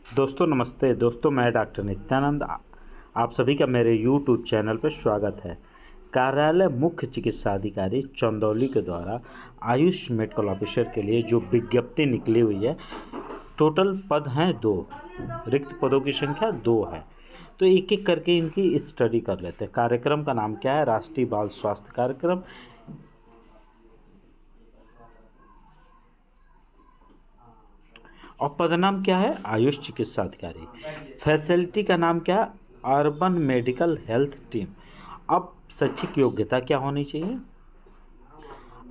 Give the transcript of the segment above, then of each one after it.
दोस्तों नमस्ते। दोस्तों मैं डॉक्टर नित्यानंद आप सभी का मेरे YouTube चैनल पर स्वागत है। कार्यालय मुख्य चिकित्सा अधिकारी चंदौली के द्वारा आयुष मेडिकल ऑफिसर के लिए जो विज्ञप्ति निकली हुई है, टोटल पद हैं 2, रिक्त पदों की संख्या 2 है। तो एक एक करके इनकी स्टडी कर लेते हैं। कार्यक्रम का नाम क्या है? राष्ट्रीय बाल स्वास्थ्य कार्यक्रम। और पदनाम क्या है? आयुष चिकित्सा अधिकारी। फैसिलिटी का नाम क्या है? Urban medical health team. अब शैक्षिक योग्यता क्या होनी चाहिए?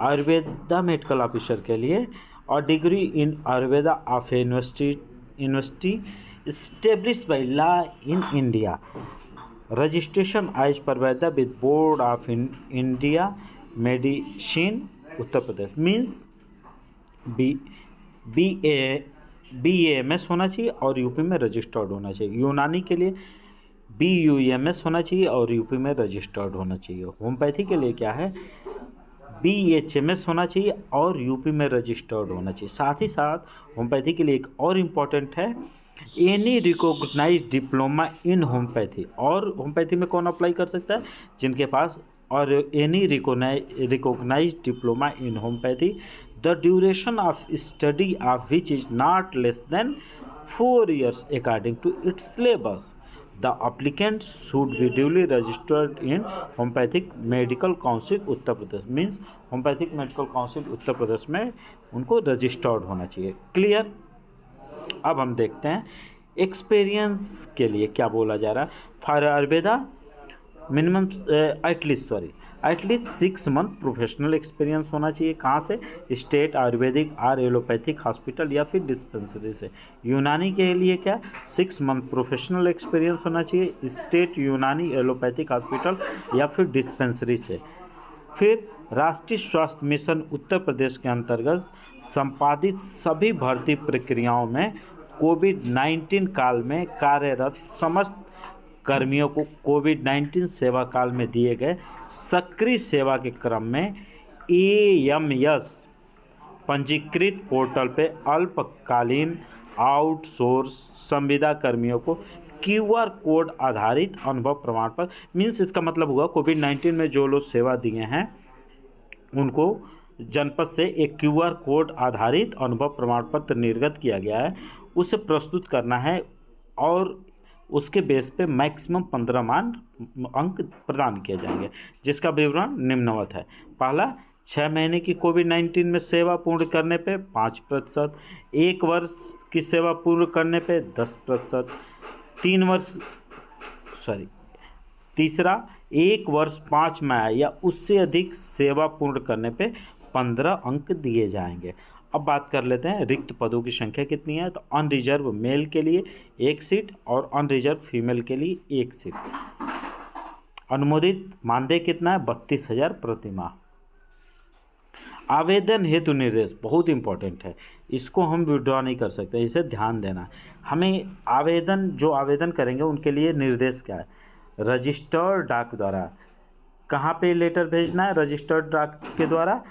आयुर्वेदा मेडिकल ऑफिसर के लिए और degree in Ayurveda of university established by law in India. Registration as per Veda with Board of India Medicine Uttar Pradesh means BAMS होना चाहिए और यूपी में रजिस्टर्ड होना चाहिए। यूनानी के लिए BUMS होना चाहिए और यूपी में रजिस्टर्ड होना चाहिए। होम्योपैथी के लिए क्या है? BHMS होना चाहिए और यूपी में रजिस्टर्ड होना चाहिए। साथ ही साथ होम्योपैथी के लिए एक और इम्पॉर्टेंट है, any recognised diploma in homeopathy. और होम्योपैथी में कौन अप्लाई कर सकता है? जिनके पास और any recognised diploma in homeopathy the duration of study of which is not less than 4 years according to its syllabus. The applicant should be duly registered in homeopathic medical council Uttar Pradesh. Means homeopathic medical council Uttar Pradesh में उनको registered होना चाहिए। Clear? अब हम देखते हैं experience के लिए क्या बोला जा रहा है। For Ayurveda minimum at least 6 month professional experience होना चाहिए। कहाँ से? स्टेट आयुर्वेदिक और एलोपैथिक हॉस्पिटल या फिर डिस्पेंसरी से। यूनानी के लिए क्या? 6 month प्रोफेशनल एक्सपीरियंस होना चाहिए स्टेट यूनानी एलोपैथिक हॉस्पिटल या फिर डिस्पेंसरी से। फिर राष्ट्रीय स्वास्थ्य मिशन उत्तर प्रदेश के अंतर्गत संपादित सभी भर्ती प्रक्रियाओं में कोविड-19 काल में कार्यरत समस्त कर्मियों को कोविड-19 सेवा काल में दिए गए सक्रिय सेवा के क्रम में AMS पंजीकृत पोर्टल पे अल्पकालीन आउटसोर्स संविदा कर्मियों को QR कोड आधारित अनुभव प्रमाण पत्र, मीन्स इसका मतलब हुआ कोविड-19 में जो लोग सेवा दिए हैं उनको जनपद से एक QR कोड आधारित अनुभव प्रमाण पत्र निर्गत किया गया है, उसे प्रस्तुत करना है और उसके बेस पे मैक्सिमम 15 अंक प्रदान किए जाएंगे, जिसका विवरण निम्नवत है। पहला, 6 महीने की कोविड-19 में सेवा पूर्ण करने पे 5%, 1 वर्ष की सेवा पूर्ण करने पे 10%, 1 वर्ष 5 माह या उससे अधिक सेवा पूर्ण करने पे 15 अंक दिए जाएंगे। अब बात कर लेते हैं रिक्त पदों की संख्या कितनी है। तो अनरिजर्व मेल के लिए 1 सीट और अनरिजर्व फीमेल के लिए 1 सीट। अनुमोदित मानदेय कितना है? 32,000 प्रति माह। आवेदन हेतु निर्देश बहुत इंपॉर्टेंट है, इसको हम विड्रॉ नहीं कर सकते, इसे ध्यान देना है। हमें आवेदन करेंगे उनके लिए निर्देश क्या है? रजिस्टर्ड डाक द्वारा कहाँ पे लेटर भेजना है? रजिस्टर्ड डाक के द्वारा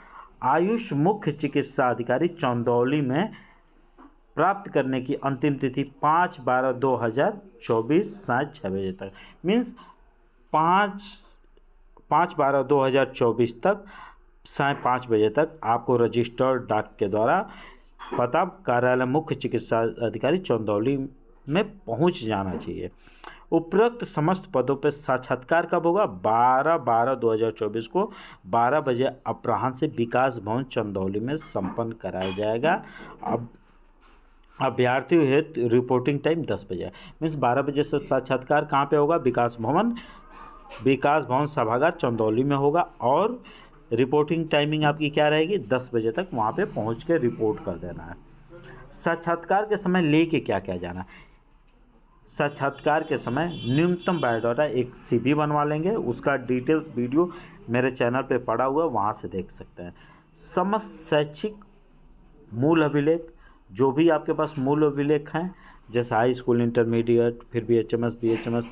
आयुष मुख्य चिकित्सा अधिकारी चंदौली में प्राप्त करने की अंतिम तिथि 5/12/2024 साँझ 6 बजे तक। मीन्स 5/12/2024 तक 5:30 बजे तक आपको रजिस्टर्ड डाक के द्वारा पता कार्यालय मुख्य चिकित्सा अधिकारी चंदौली में पहुंच जाना चाहिए। उपरोक्त समस्त पदों पर साक्षात्कार कब होगा? 12/12/2024 को 12 बजे अपराह्न से विकास भवन चंदौली में संपन्न कराया जाएगा। अब अभ्यर्थियों हेतु रिपोर्टिंग टाइम 10 बजे। मीन्स 12 बजे से साक्षात्कार कहाँ पे होगा? विकास भवन सभागार चंदौली में होगा और रिपोर्टिंग टाइमिंग आपकी क्या रहेगी? 10 बजे तक वहाँ पे पहुँच के रिपोर्ट कर देना है। साक्षात्कार के समय लेके क्या क्या जाना? साक्षात्कार के समय न्यूनतम बायोडाटा एक CV बनवा लेंगे, उसका डिटेल्स वीडियो मेरे चैनल पे पड़ा हुआ है, वहाँ से देख सकते हैं। समस्त शैक्षिक मूल अभिलेख, जो भी आपके पास मूल अभिलेख हैं, जैसे हाई स्कूल, इंटरमीडिएट, फिर BHMS,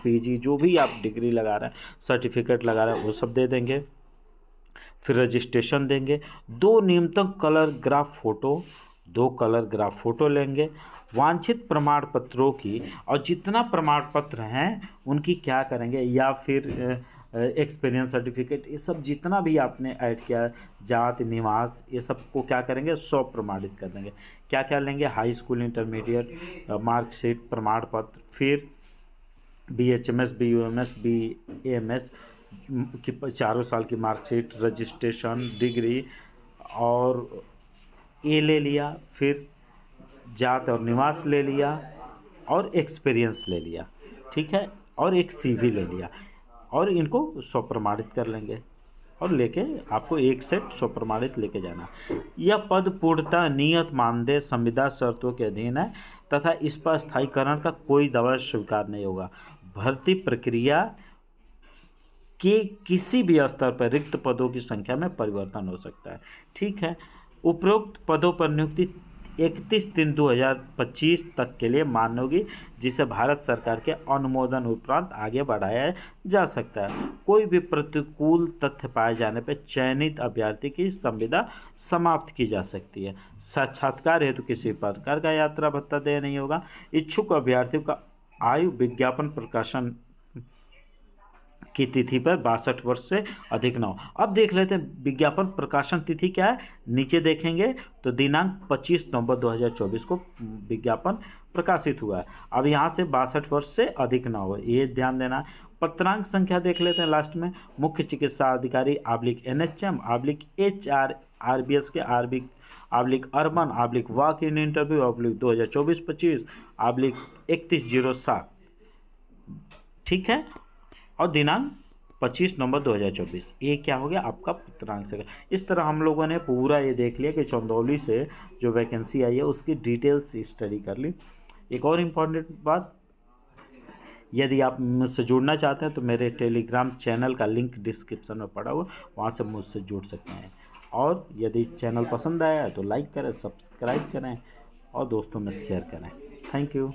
PG, जो भी आप डिग्री लगा रहे हैं, सर्टिफिकेट लगा रहे हैं, वो सब दे देंगे। फिर रजिस्ट्रेशन देंगे। 2 न्यूनतम colour graph photo 2 colour graph photo लेंगे, वांछित प्रमाण पत्रों की, और जितना प्रमाण पत्र हैं उनकी क्या करेंगे, या फिर एक्सपीरियंस सर्टिफिकेट, ये सब जितना भी आपने ऐड किया, जाति, निवास, ये सब को क्या करेंगे, 100 प्रमाणित कर देंगे। क्या क्या लेंगे, हाई स्कूल, इंटरमीडिएट, मार्कशीट, प्रमाण पत्र, फिर BHMS, BUMS, BAMS की 4 साल की मार्कशीट, रजिस्ट्रेशन, डिग्री, और ये ले लिया, फिर जात और निवास ले लिया, और एक्सपीरियंस ले लिया, ठीक है, और एक CV ले लिया, और इनको 100 प्रमाणित कर लेंगे, और लेके आपको एक सेट 100 प्रमाणित लेके जाना। यह पद पूर्णतः नियत मानदेय संविदा शर्तों के अधीन है तथा इस पर स्थायीकरण का कोई दावा स्वीकार नहीं होगा। भर्ती प्रक्रिया के किसी भी स्तर पर रिक्त पदों की संख्या में परिवर्तन हो सकता है, ठीक है। उपरोक्त पदों पर नियुक्ति 31/3/2025 तक के लिए मान्य होगी, जिसे भारत सरकार के अनुमोदन उपरांत आगे बढ़ाया जा सकता है। कोई भी प्रतिकूल तथ्य पाए जाने पर चयनित अभ्यर्थी की संविदा समाप्त की जा सकती है। साक्षात्कार हेतु किसी प्रकार का यात्रा भत्ता देय नहीं होगा। इच्छुक अभ्यर्थियों का आयु विज्ञापन प्रकाशन की तिथि पर 62 वर्ष से अधिक न हो। अब देख लेते हैं विज्ञापन प्रकाशन तिथि क्या है, नीचे देखेंगे तो दिनांक 25 नवंबर 2024 को विज्ञापन प्रकाशित हुआ है। अब यहाँ से 62 वर्ष से अधिक ना हो, ये ध्यान देना है। पत्रांक संख्या देख लेते हैं लास्ट में, मुख्य चिकित्सा अधिकारी /NHM /HR RBS के /अर्बन /वॉक इन इंटरव्यू /2024-25 /3107, ठीक है, और दिनांक 25 नवंबर 2024। ये क्या हो गया आपका पत्रांक संख्या। इस तरह हम लोगों ने पूरा ये देख लिया कि चंदौली से जो वैकेंसी आई है उसकी डिटेल्स स्टडी कर ली। एक और इम्पॉर्टेंट बात, यदि आप मुझसे जुड़ना चाहते हैं तो मेरे टेलीग्राम चैनल का लिंक डिस्क्रिप्शन में पड़ा हुआ, वहाँ से मुझसे जुड़ सकते हैं। और यदि चैनल पसंद आया तो लाइक करें, सब्सक्राइब करें और दोस्तों में शेयर करें। Thank you.